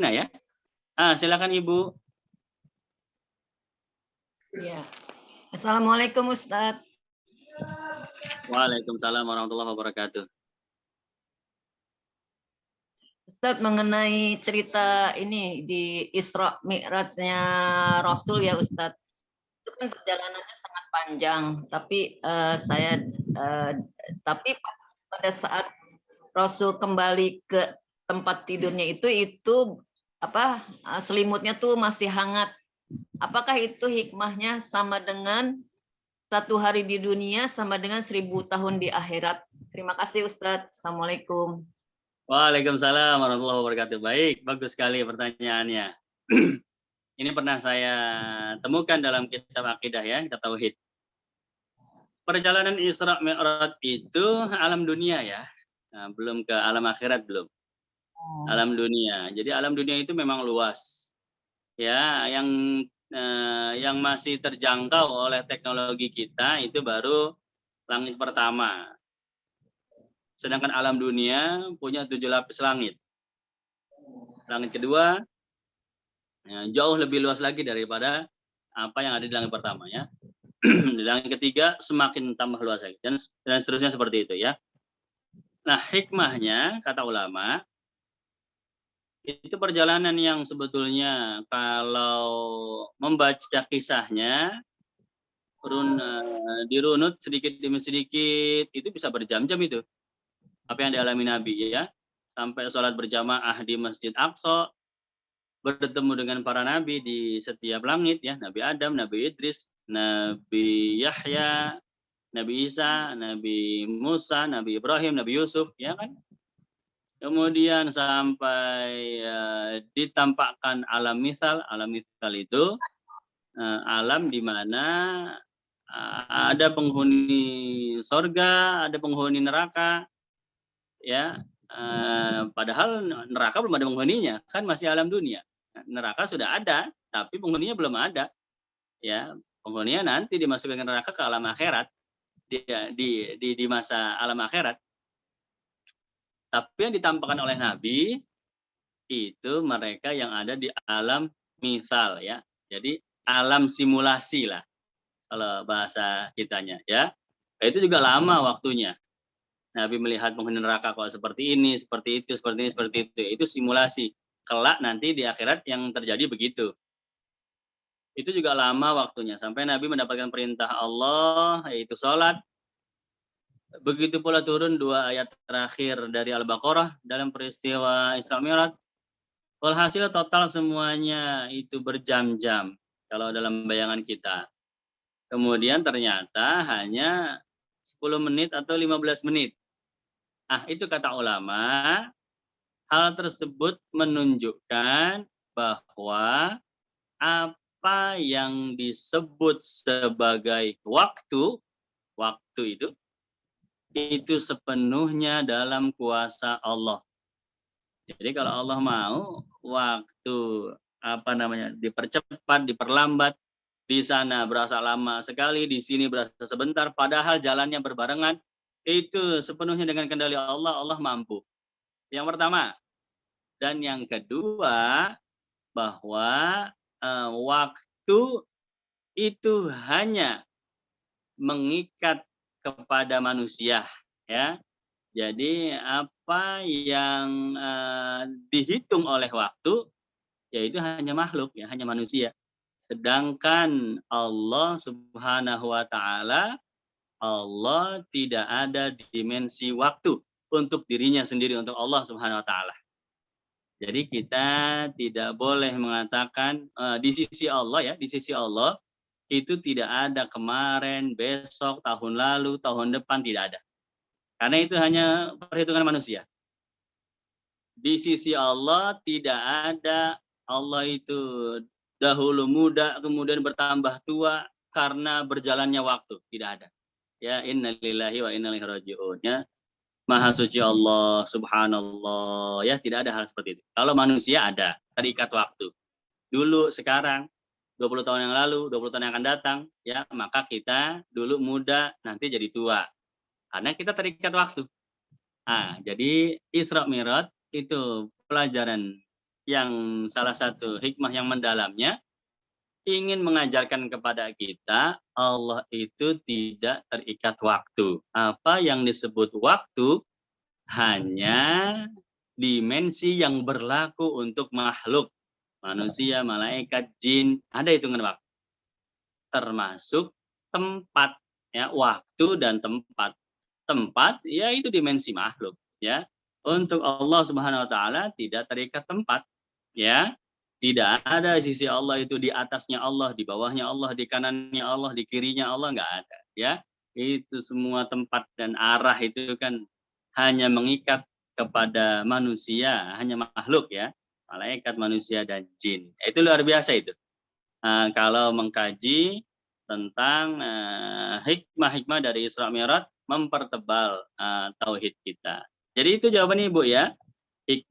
ya. Silakan Ibu. Ya. Assalamualaikum Ustadz. Waalaikumsalam warahmatullahi wabarakatuh. Ustadz, mengenai cerita ini di Isra Mi'rajnya Rasul ya Ustadz. Itu kan perjalanannya sangat panjang, tapi tapi pada saat Rasul kembali ke tempat tidurnya itu selimutnya tuh masih hangat. Apakah itu hikmahnya sama dengan 1 hari di dunia sama dengan 1000 tahun di akhirat? Terima kasih Ustadz. Assalamualaikum. Waalaikumsalam warahmatullahi wabarakatuh. Baik, bagus sekali pertanyaannya. Ini pernah saya temukan dalam kitab akidah ya, kitab tauhid. Perjalanan Isra Mi'raj itu alam dunia ya. Nah, belum ke alam akhirat belum. Alam dunia. Jadi alam dunia itu memang luas. Ya, yang masih terjangkau oleh teknologi kita itu baru langit pertama. Sedangkan alam dunia punya 7 lapis langit. Langit kedua jauh lebih luas lagi daripada apa yang ada di langit pertama ya. Di langit ketiga semakin tambah luas lagi dan seterusnya seperti itu ya. Nah, hikmahnya kata ulama itu perjalanan yang sebetulnya kalau membaca kisahnya dirunut sedikit demi sedikit itu bisa berjam-jam itu. Apa yang dialami Nabi ya, sampai sholat berjamaah di Masjid Aqsa, bertemu dengan para nabi di setiap langit ya, Nabi Adam, Nabi Idris, Nabi Yahya, Nabi Isa, Nabi Musa, Nabi Ibrahim, Nabi Yusuf ya kan. Kemudian sampai ditampakkan alam mithal itu alam di mana ada penghuni sorga, ada penghuni neraka. Ya, padahal neraka belum ada penghuninya, kan masih alam dunia. Neraka sudah ada, tapi penghuninya belum ada. Ya, penghuninya nanti dimasukkan ke neraka ke alam akhirat, di masa alam akhirat. Tapi yang ditampakkan oleh Nabi itu mereka yang ada di alam misal ya. Jadi alam simulasi lah kalau bahasa kitanya ya. Itu juga lama waktunya. Nabi melihat penghuni neraka kok seperti ini, seperti itu, seperti ini, seperti itu. Itu simulasi. Kelak nanti di akhirat yang terjadi begitu. Itu juga lama waktunya. Sampai Nabi mendapatkan perintah Allah, yaitu sholat. Begitu pula turun 2 ayat terakhir dari Al-Baqarah dalam peristiwa Isra Mi'raj. Walhasil total semuanya itu berjam-jam kalau dalam bayangan kita. Kemudian ternyata hanya 10 menit atau 15 menit. Itu kata ulama, hal tersebut menunjukkan bahwa apa yang disebut sebagai waktu itu sepenuhnya dalam kuasa Allah. Jadi kalau Allah mau waktu dipercepat, diperlambat, di sana berasa lama sekali, di sini berasa sebentar, padahal jalannya berbarengan, itu sepenuhnya dengan kendali Allah, Allah mampu. Yang pertama. Dan yang kedua, bahwa waktu itu hanya mengikat kepada manusia. Ya. Jadi apa yang dihitung oleh waktu, yaitu hanya makhluk, ya, hanya manusia. Sedangkan Allah Subhanahu wa Ta'ala, Allah tidak ada dimensi waktu untuk dirinya sendiri, untuk Allah Subhanahu wa Ta'ala. Jadi kita tidak boleh mengatakan di sisi Allah ya, di sisi Allah itu tidak ada kemarin, besok, tahun lalu, tahun depan, tidak ada. Karena itu hanya perhitungan manusia. Di sisi Allah tidak ada Allah itu dahulu muda kemudian bertambah tua karena berjalannya waktu, tidak ada. Ya, innalillahi wa inna ilaihi raji'un. Ya. Maha suci Allah, subhanallah, ya tidak ada hal seperti itu. Kalau manusia ada, terikat waktu. Dulu, sekarang, 20 tahun yang lalu, 20 tahun yang akan datang, ya maka kita dulu muda, nanti jadi tua. Karena kita terikat waktu. Jadi Isra Mi'raj itu pelajaran yang salah satu hikmah yang mendalamnya ingin mengajarkan kepada kita Allah itu tidak terikat waktu. Apa yang disebut waktu hanya dimensi yang berlaku untuk makhluk, manusia, malaikat, jin, ada hitungan waktu. Termasuk tempat, ya, waktu dan tempat. Tempat ya itu dimensi makhluk, ya. Untuk Allah Subhanahu wa taala tidak terikat tempat, ya. Tidak ada sisi Allah itu di atasnya Allah, di bawahnya Allah, di kanannya Allah, di kirinya Allah, nggak ada, ya. Itu semua tempat dan arah itu kan hanya mengikat kepada manusia, hanya makhluk, ya. Malaikat, manusia dan jin. Itu luar biasa itu. Kalau mengkaji tentang hikmah-hikmah dari Isra Mi'raj mempertebal tauhid kita. Jadi itu jawabannya Ibu ya.